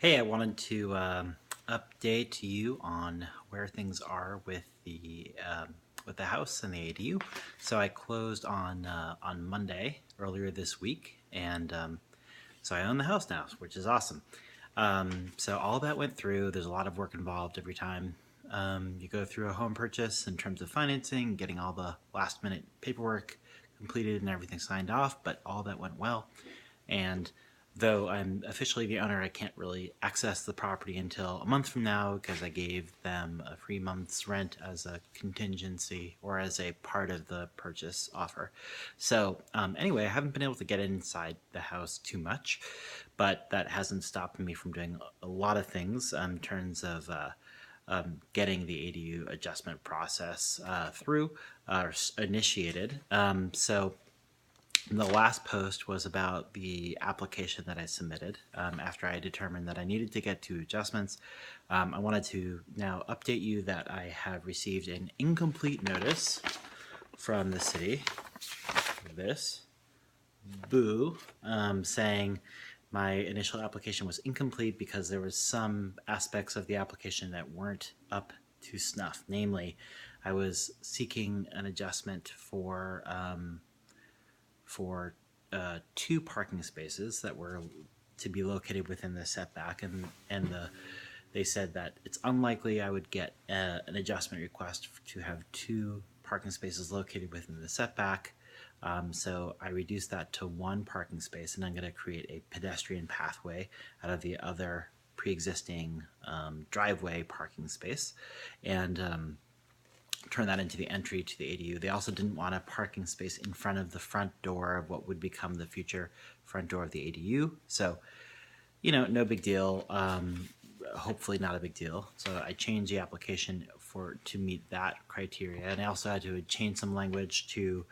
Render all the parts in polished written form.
Hey, I wanted to update you on where things are with the house and the ADU. So I closed on Monday earlier this week, and so I own the house now, which is awesome. So all that went through. There's a lot of work involved every time you go through a home purchase in terms of financing, getting all the last minute paperwork completed and everything signed off. But all that went well, and though I'm officially the owner, I can't really access the property until a month from now because I gave them a free month's rent as a contingency or as a part of the purchase offer. So, anyway, I haven't been able to get inside the house too much, but that hasn't stopped me from doing a lot of things in terms of getting the ADU adjustment process through or initiated. So the last post was about the application that I submitted after I determined that I needed to get two adjustments. I wanted to now update you that I have received an incomplete notice from the city. This boo, saying my initial application was incomplete because there was some aspects of the application that weren't up to snuff. Namely, I was seeking an adjustment for two parking spaces that were to be located within the setback, and they said that it's unlikely I would get an adjustment request to have two parking spaces located within the setback. So I reduced that to one parking space, and I'm going to create a pedestrian pathway out of the other pre-existing driveway parking space, and turn that into the entry to the ADU. They also didn't want a parking space in front of the front door of what would become the future front door of the ADU. So, no big deal. Hopefully not a big deal. So I changed the application to meet that criteria, and I also had to change some language to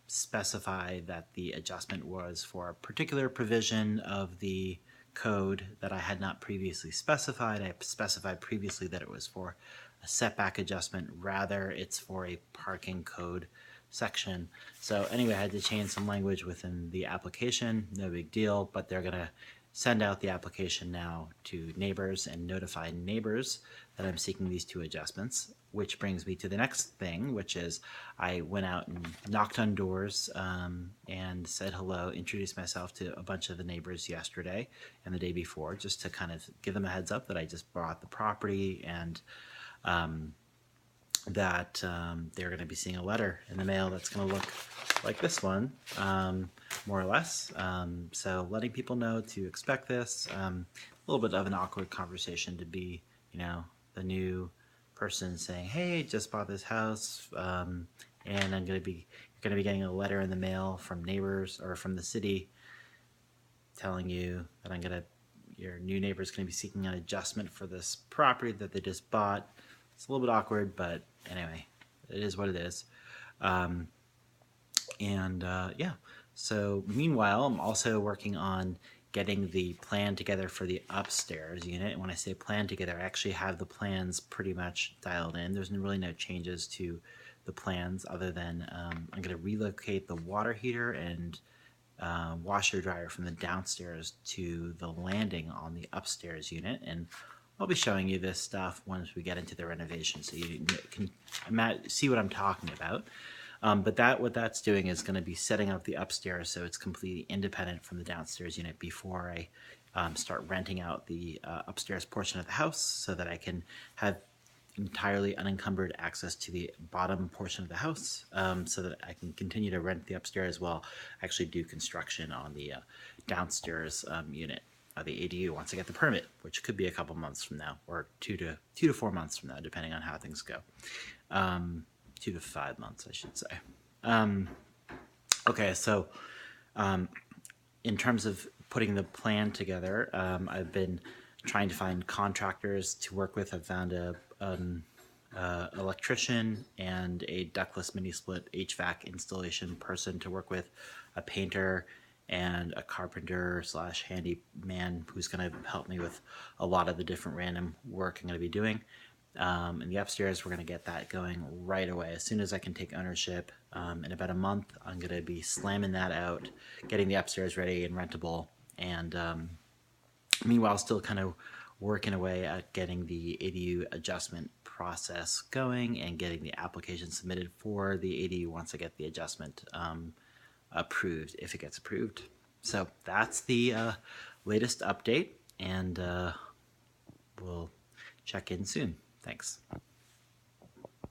specify that the adjustment was for a particular provision of the code that I had not previously specified. I specified previously that it was for a setback adjustment. Rather, it's for a parking code section. So anyway, I had to change some language within the application. No big deal, but they're going to send out the application now to neighbors and notify neighbors that I'm seeking these two adjustments, which brings me to the next thing, which is I went out and knocked on doors and said hello, introduced myself to a bunch of the neighbors yesterday and the day before, just to kind of give them a heads up that I just bought the property, and that they're going to be seeing a letter in the mail that's going to look like this one, more or less. So letting people know to expect this. A little bit of an awkward conversation to be, the new person saying, "Hey, just bought this house, and you're going to be getting a letter in the mail from neighbors or from the city telling you that your new neighbor is going to be seeking an adjustment for this property that they just bought." It's a little bit awkward, but anyway, it is what it is. Yeah. So meanwhile, I'm also working on getting the plan together for the upstairs unit. And when I say plan together, I actually have the plans pretty much dialed in. There's really no changes to the plans other than I'm going to relocate the water heater and washer dryer from the downstairs to the landing on the upstairs unit. And I'll be showing you this stuff once we get into the renovation, so you can see what I'm talking about. But what that's doing is going to be setting up the upstairs so it's completely independent from the downstairs unit before I start renting out the upstairs portion of the house, so that I can have entirely unencumbered access to the bottom portion of the house, so that I can continue to rent the upstairs while I actually do construction on the downstairs unit. The ADU once I get the permit, which could be a couple months from now, or 2 to 4 months from now, depending on how things go. 2 to 5 months, I should say. Okay, so in terms of putting the plan together, I've been trying to find contractors to work with. I've found an electrician and a ductless mini split HVAC installation person to work with, a painter, and a carpenter / handyman who's going to help me with a lot of the different random work I'm going to be doing. In the upstairs, we're going to get that going right away. As soon as I can take ownership, in about a month, I'm going to be slamming that out, getting the upstairs ready and rentable, and Meanwhile, still kind of working away at getting the ADU adjustment process going and getting the application submitted for the ADU once I get the adjustment approved, if it gets approved. So that's the latest update, and we'll check in soon. Thanks.